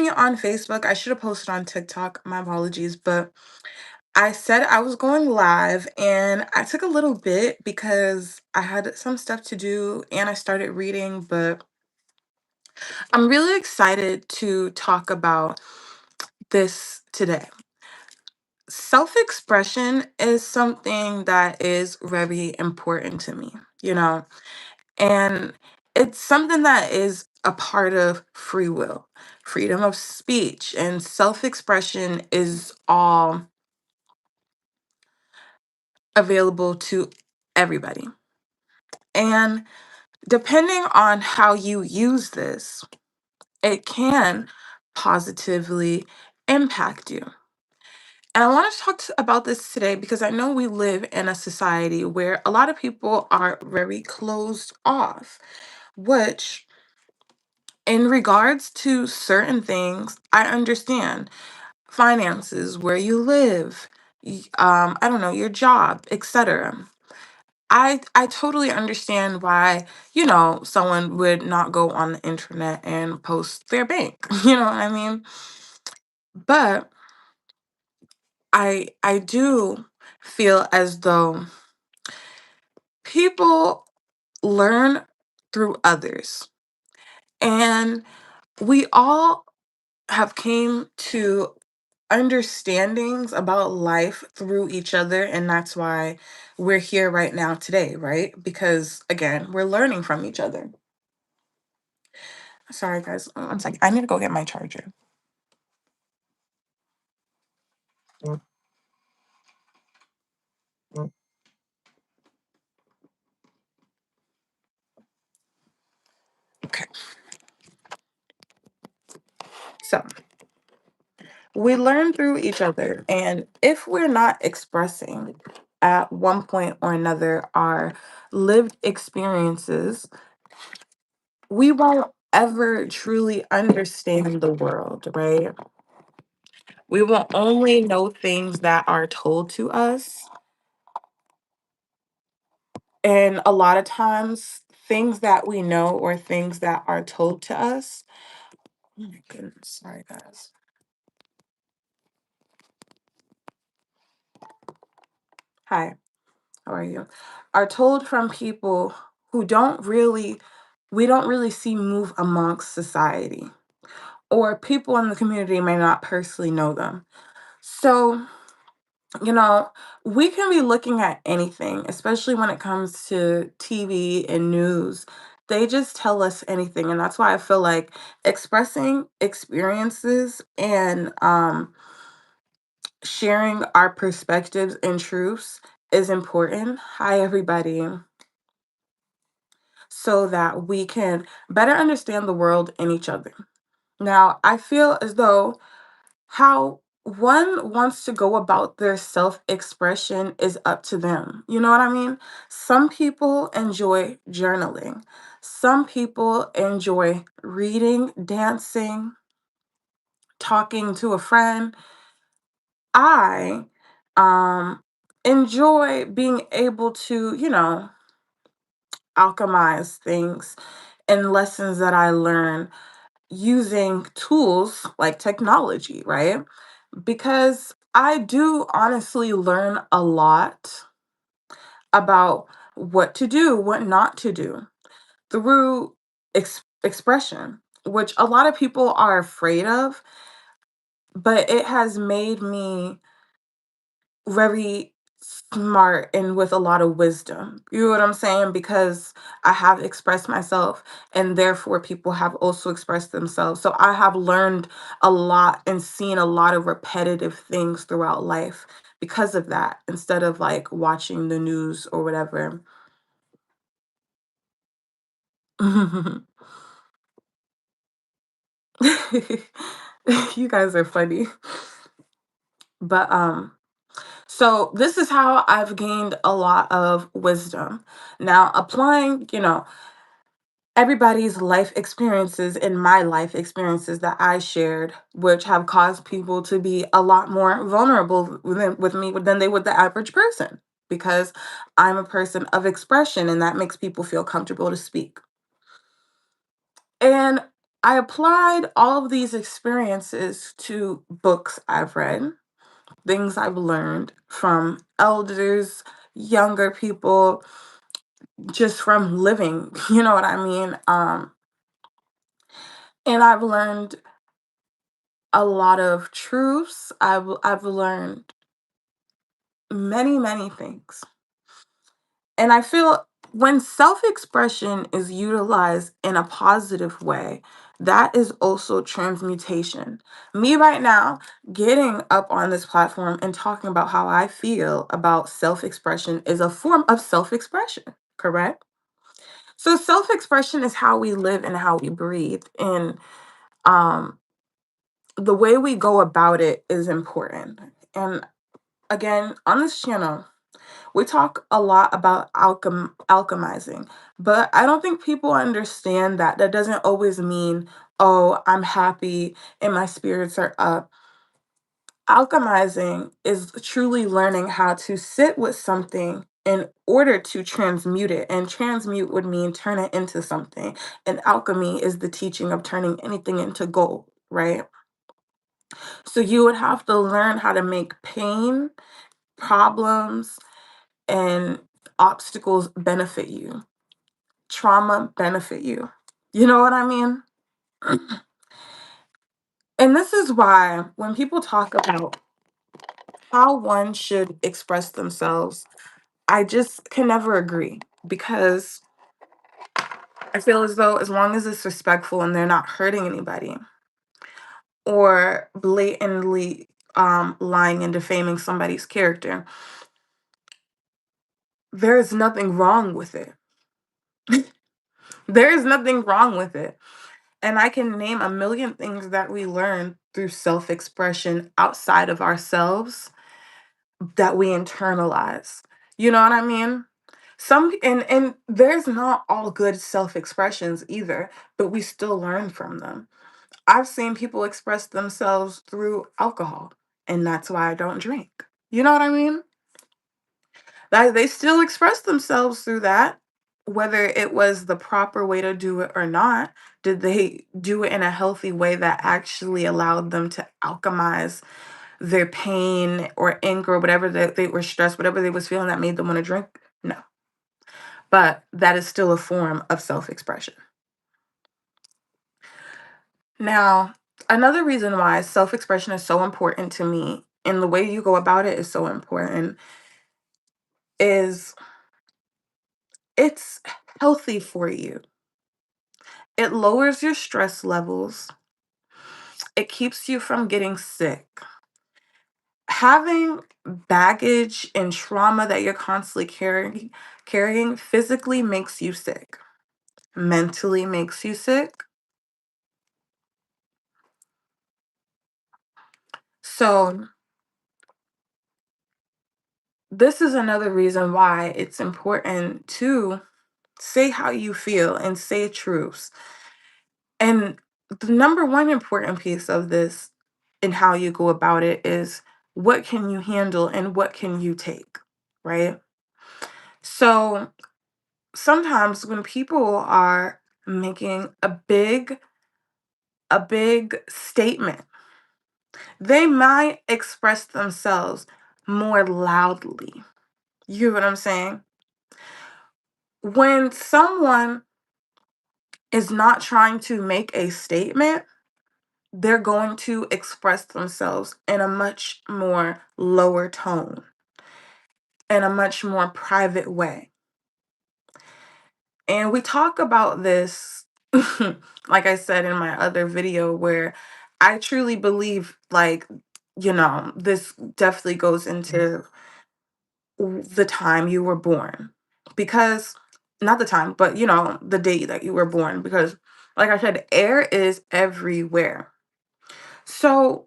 me on Facebook. I should have posted on TikTok. My apologies, but I said I was going live and I took a little bit because I had some stuff to do and I started reading, but I'm really excited to talk about this today. Self expression is something that is very important to me, you know, and it's something that is a part of free will, freedom of speech, and self expression is all available to everybody. And depending on how you use this, it can positively impact you. And I want to talk about this today because I know we live in a society where a lot of people are very closed off, which, in regards to certain things, I understand finances, where you live, I don't know, your job, etc. I totally understand why, someone would not go on the internet and post their bank. You know what I mean? But I do feel as though people learn through others. And we all have came to understandings about life through each other, and that's why we're here right now today, right? Because again, we're learning from each other. Sorry, guys. One second. I need to go get my charger. Okay. So we learn through each other. And if we're not expressing at one point or another our lived experiences, we won't ever truly understand the world, right? We will only know things that are told to us. And a lot of times, things that we know or things that are told to us. Oh my goodness. Sorry, guys. Hi, how are you? Are told from people who we don't really see move amongst society, or people in the community may not personally know them. So, you know, we can be looking at anything, especially when it comes to TV and news. They just tell us anything. And that's why I feel like expressing experiences and sharing our perspectives and truths is important. Hi, everybody. So that we can better understand the world and each other. Now, I feel as though how one wants to go about their self expression is up to them. You know what I mean? Some people enjoy journaling, some people enjoy reading, dancing, talking to a friend. I enjoy being able to, alchemize things and lessons that I learn using tools like technology, right? Because I do honestly learn a lot about what to do, what not to do through expression, which a lot of people are afraid of, but it has made me very smart and with a lot of wisdom. You know what I'm saying? Because I have expressed myself and therefore people have also expressed themselves. So I have learned a lot and seen a lot of repetitive things throughout life because of that, instead of like watching the news or whatever. You guys are funny. But so this is how I've gained a lot of wisdom. Now applying, everybody's life experiences and my life experiences that I shared, which have caused people to be a lot more vulnerable with me than they would the average person, because I'm a person of expression and that makes people feel comfortable to speak. And I applied all of these experiences to books I've read, things I've learned from elders, younger people, just from living, you know what I mean? And I've learned a lot of truths. I've learned many, many things. And I feel when self-expression is utilized in a positive way, that is also transmutation. Me right now, getting up on this platform and talking about how I feel about self-expression is a form of self-expression, correct? So self-expression is how we live and how we breathe. And um the way we go about it is important. And again, on this channel, we talk a lot about alchemizing, but I don't think people understand that. That doesn't always mean, oh, I'm happy and my spirits are up. Alchemizing is truly learning how to sit with something in order to transmute it. And transmute would mean turn it into something. And alchemy is the teaching of turning anything into gold, right? So you would have to learn how to make pain, problems, and obstacles benefit you, trauma benefit you. You know what I mean? And this is why when people talk about how one should express themselves, I just can never agree because I feel as though as long as it's respectful and they're not hurting anybody or blatantly lying and defaming somebody's character, there is nothing wrong with it. There is nothing wrong with it. And I can name a million things that we learn through self expression outside of ourselves that we internalize. You know what I mean? And there's not all good self expressions either, but we still learn from them. I've seen people express themselves through alcohol, and that's why I don't drink. You know what I mean? That they still express themselves through that, whether it was the proper way to do it or not. Did they do it in a healthy way that actually allowed them to alchemize their pain or anger or whatever that they were stressed, whatever they was feeling that made them want to drink? No. But that is still a form of self-expression. Now, another reason why self-expression is so important to me and the way you go about it is so important is it's healthy for you. It lowers your stress levels. It keeps you from getting sick. Having baggage and trauma that you're constantly carrying physically makes you sick. Mentally makes you sick. So, this is another reason why it's important to say how you feel and say truths. And the number one important piece of this and how you go about it is what can you handle and what can you take, right? So sometimes when people are making a big statement, they might express themselves more loudly. You hear what I'm saying? When someone is not trying to make a statement, they're going to express themselves in a much more lower tone, in a much more private way. And we talk about this, like I said in my other video, where I truly believe, like, this definitely goes into the time you were born. Because, not the time, but, the day that you were born. Because, like I said, air is everywhere. So,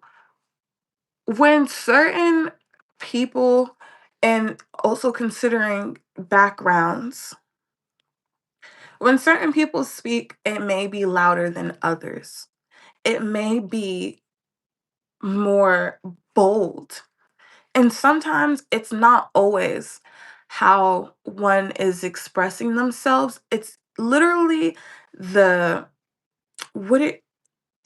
when certain people, and also considering backgrounds, when certain people speak, it may be louder than others. It may be more bold. And sometimes it's not always how one is expressing themselves. It's literally the what it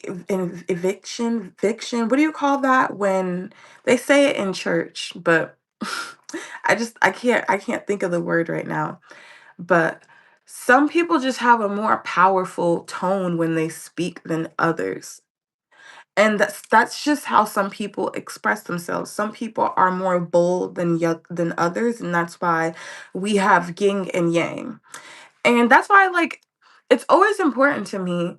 eviction. What do you call that when they say it in church? But I can't think of the word right now. But some people just have a more powerful tone when they speak than others. And that's just how some people express themselves. Some people are more bold than others, and that's why we have yin and yang. And that's why, like, it's always important to me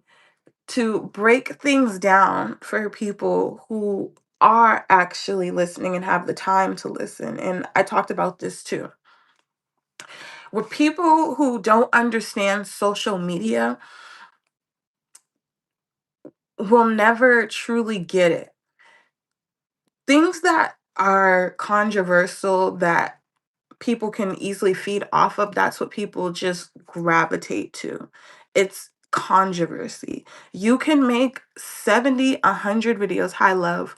to break things down for people who are actually listening and have the time to listen. And I talked about this too. With people who don't understand social media, will never truly get it. Things that are controversial that people can easily feed off of, that's what people just gravitate to. It's controversy. You can make 70, 100 videos, high love,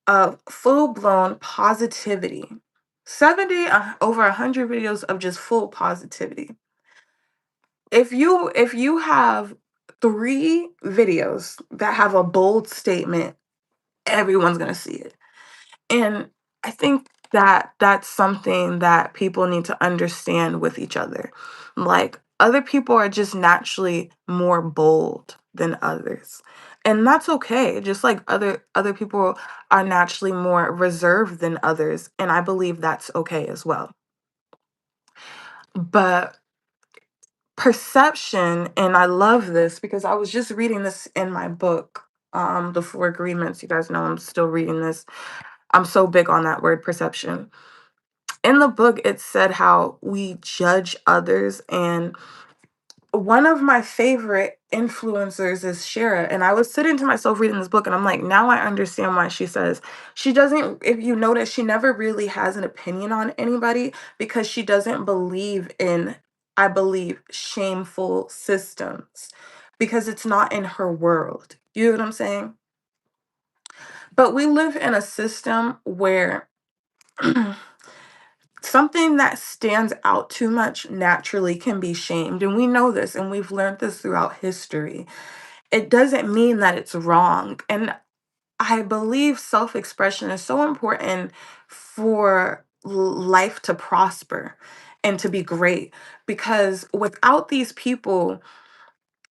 of full-blown positivity. 70, over 100 videos of just full positivity. If you have 3 videos that have a bold statement, everyone's gonna see it. And I think that that's something that people need to understand with each other. Like, other people are just naturally more bold than others. And that's okay. Just like other people are naturally more reserved than others, and I believe that's okay as well. But perception, and I love this because I was just reading this in my book, The Four Agreements. You guys know I'm still reading this. I'm so big on that word perception. In the book, it said how we judge others, and one of my favorite influencers is Shara. And I was sitting to myself reading this book, and I'm like, now I understand why she says she doesn't, if you notice, she never really has an opinion on anybody because she doesn't believe in, I believe, shameful systems because it's not in her world. You know what I'm saying? But we live in a system where something that stands out too much naturally can be shamed. And we know this, and we've learned this throughout history. It doesn't mean that it's wrong. And I believe self expression is so important for life to prosper and to be great. Because without these people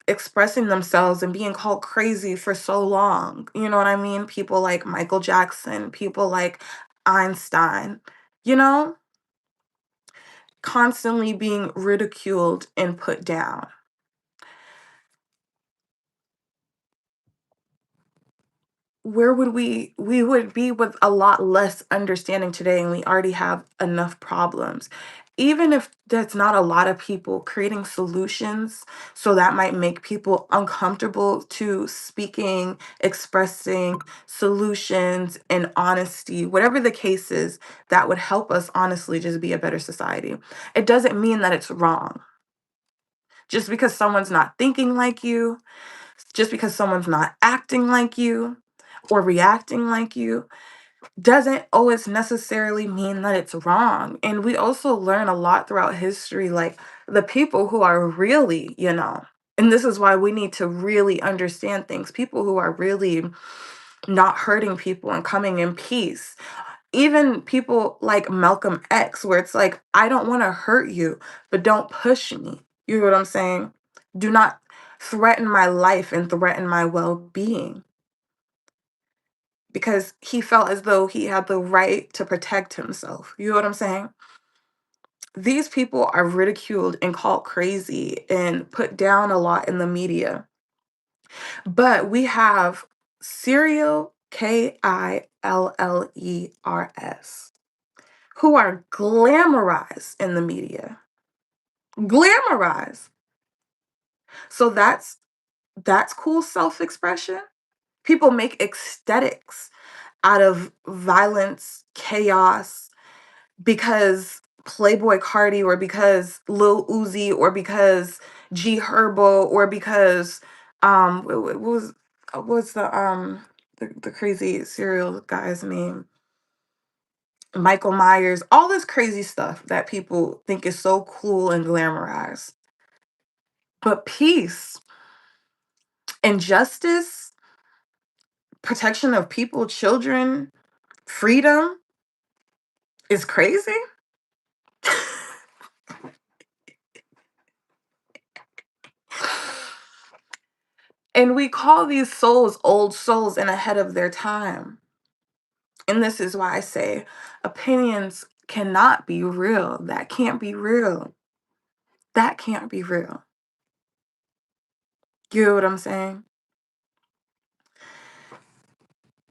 expressing themselves and being called crazy for so long, you know what I mean? People like Michael Jackson, people like Einstein, you know? Constantly being ridiculed and put down. Where would we would be with a lot less understanding today, and we already have enough problems. Even if that's not a lot of people creating solutions, so that might make people uncomfortable to speaking, expressing solutions and honesty, whatever the case is, that would help us honestly just be a better society. It doesn't mean that it's wrong. Just because someone's not thinking like you, just because someone's not acting like you or reacting like you, doesn't always necessarily mean that it's wrong. And we also learn a lot throughout history, like the people who are really, and this is why we need to really understand things. People who are really not hurting people and coming in peace, even people like Malcolm X, where it's like, I don't want to hurt you, but don't push me. You know what I'm saying? Do not threaten my life and threaten my well being because he felt as though he had the right to protect himself. You know what I'm saying? These people are ridiculed and called crazy and put down a lot in the media. But we have serial Killers who are glamorized in the media. Glamorized. So that's cool self-expression. People make aesthetics out of violence, chaos because Playboy Cardi or because Lil Uzi or because G Herbo or because what was the crazy serial guy's name? Michael Myers, all this crazy stuff that people think is so cool and glamorized. But peace and justice, protection of people, children, freedom is crazy. And we call these souls old souls and ahead of their time. And this is why I say opinions cannot be real. That can't be real. That can't be real. You know what I'm saying?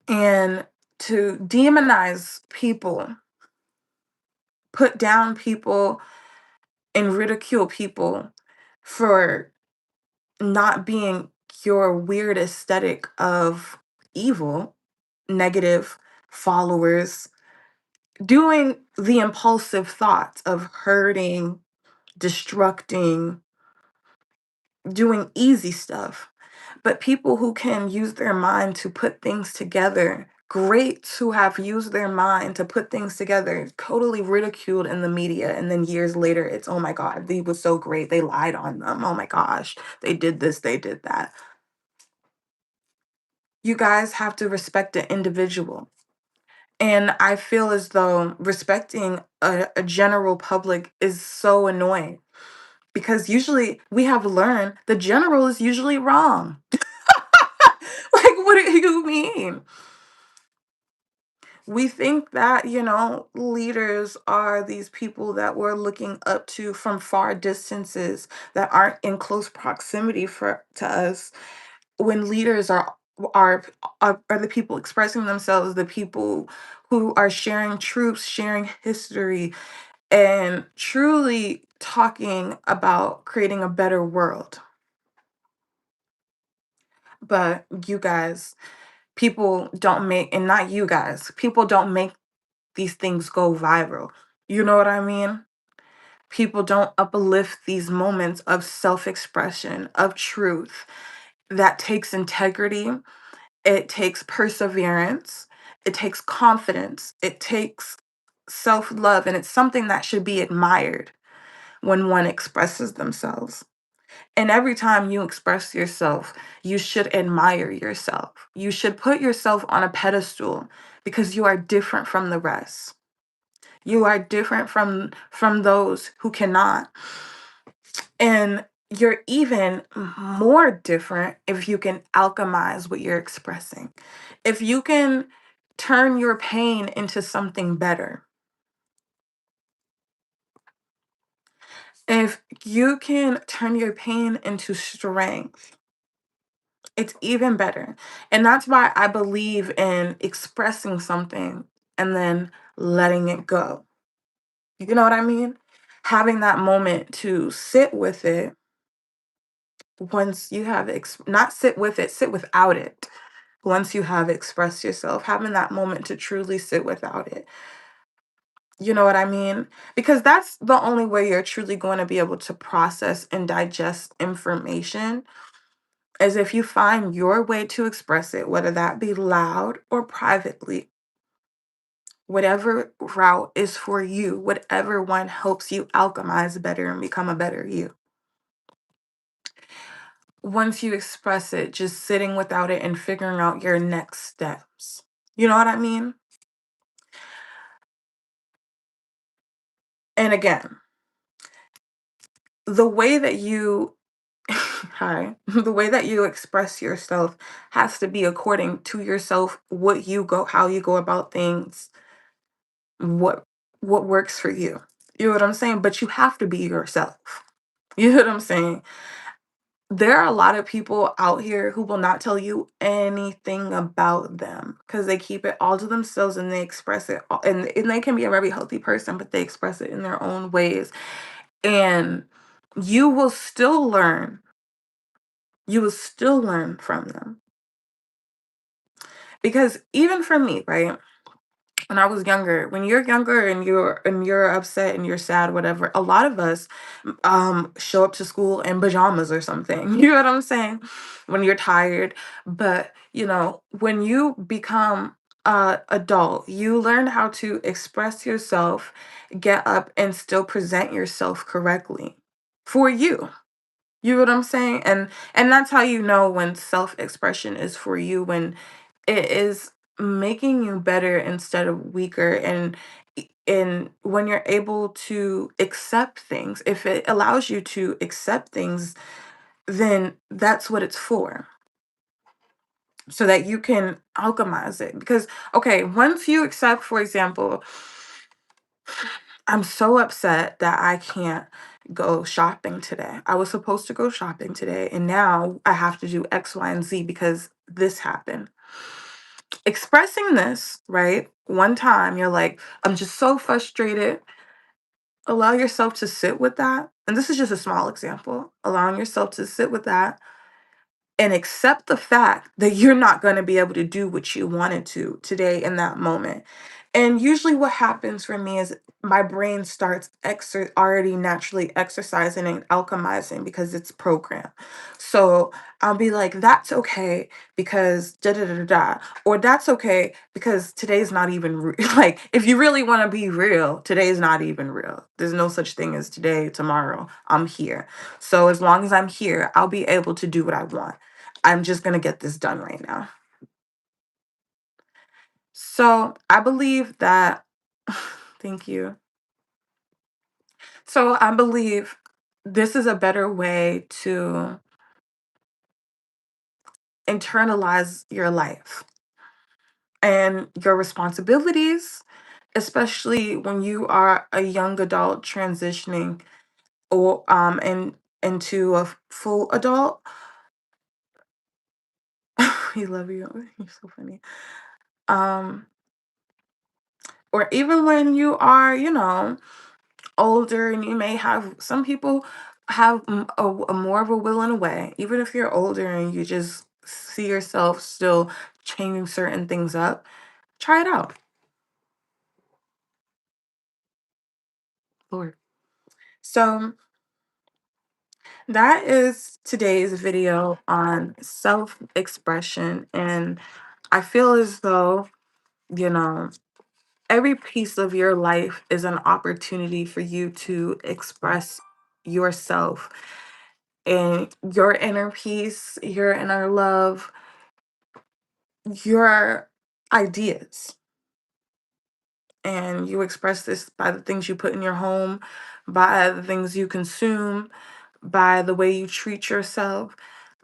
And to demonize people, put down people, and ridicule people for not being your weird aesthetic of evil, negative followers, doing the impulsive thoughts of hurting, destructing, doing easy stuff. But people who can use their mind to put things together, greats who have used their mind to put things together, totally ridiculed in the media. And then years later, it's, oh my God, they was so great. They lied on them. Oh my gosh, they did this, they did that. You guys have to respect the individual. And I feel as though respecting a general public is so annoying because usually we have learned the general is usually wrong. Like, what do you mean? We think that, leaders are these people that we're looking up to from far distances that aren't in close proximity to us. When leaders are are the people expressing themselves, the people who are sharing truths, sharing history, and truly talking about creating a better world. But you guys, people don't make, and not you guys, people don't make these things go viral. You know what I mean? People don't uplift these moments of self expression, of truth that takes integrity, it takes perseverance, it takes confidence, it takes self love, and it's something that should be admired when one expresses themselves. And every time you express yourself, you should admire yourself. You should put yourself on a pedestal because you are different from the rest. You are different from those who cannot. And you're even more different if you can alchemize what you're expressing. If you can turn your pain into something better. If you can turn your pain into strength, it's even better. And that's why I believe in expressing something and then letting it go. You know what I mean? Having that moment to sit with it once you have not sit with it, sit without it. Once you have expressed yourself, having that moment to truly sit without it. You know what I mean? Because that's the only way you're truly going to be able to process and digest information is if you find your way to express it, whether that be loud or privately, whatever route is for you, whatever one helps you alchemize better and become a better you. Once you express it, just sitting without it and figuring out your next steps. You know what I mean? And again, the way that you hi, the way that you express yourself has to be according to yourself, how you go about things, what what works for you. You know what I'm saying? But you have to be yourself. You know what I'm saying? There are a lot of people out here who will not tell you anything about them because they keep it all to themselves and they express it and they can be a very healthy person, but they express it in their own ways. And you will still learn. You will still learn from them. Because even for me, right? When I was younger, when you're younger and you're upset and you're sad, whatever, a lot of us show up to school in pajamas or something. You know what I'm saying? When you're tired. But when you become adult, you learn how to express yourself, get up and still present yourself correctly for you. You know what I'm saying? And that's how you know when self-expression is for you, when it is making you better instead of weaker. And when you're able to accept things, if it allows you to accept things, then that's what it's for, so that you can alchemize it. Because, okay, once you accept, for example, I'm so upset that I can't go shopping today. I was supposed to go shopping today, and now I have to do X, Y, and Z because this happened. Expressing this, right? One time, you're like, I'm just so frustrated. Allow yourself to sit with that. And this is just a small example. Allowing yourself to sit with that and accept the fact that you're not going to be able to do what you wanted to today in that moment. And usually, what happens for me is my brain starts already naturally exercising and alchemizing because it's programmed. So I'll be like, that's okay because da da da da, da," or that's okay because today's not even like, if you really want to be real, today's not even real. There's no such thing as today, tomorrow. I'm here. So as long as I'm here, I'll be able to do what I want. I'm just going to get this done right now. So I believe that, thank you. So I believe this is a better way to internalize your life and your responsibilities, especially when you are a young adult transitioning or into a full adult. We love you. You're so funny. Um, or even when you are, older, and you may have some people have a more of a will and a way. Even if you're older and you just see yourself still changing certain things up, try it out. Lord. So that is today's video on self-expression. And I feel as though, you know, every piece of your life is an opportunity for you to express yourself and your inner peace, your inner love, your ideas. And you express this by the things you put in your home, by the things you consume, by the way you treat yourself,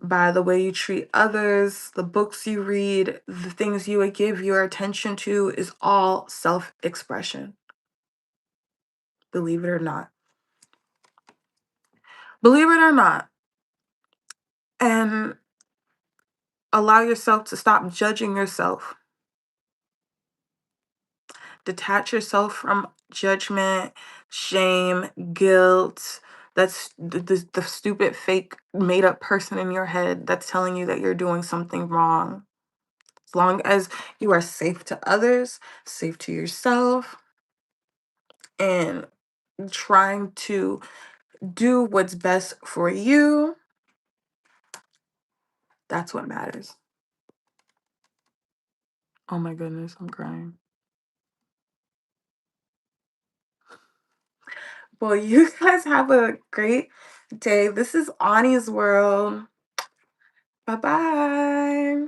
by the way you treat others, the books you read, the things you would give your attention to is all self expression, believe it or not. Believe it or not. And allow yourself to stop judging yourself. Detach yourself from judgment, shame, guilt. That's the stupid, fake, made up person in your head that's telling you that you're doing something wrong. As long as you are safe to others, safe to yourself, and trying to do what's best for you, that's what matters. Oh my goodness, I'm crying. Well, you guys have a great day. This is Ani's World. Bye bye.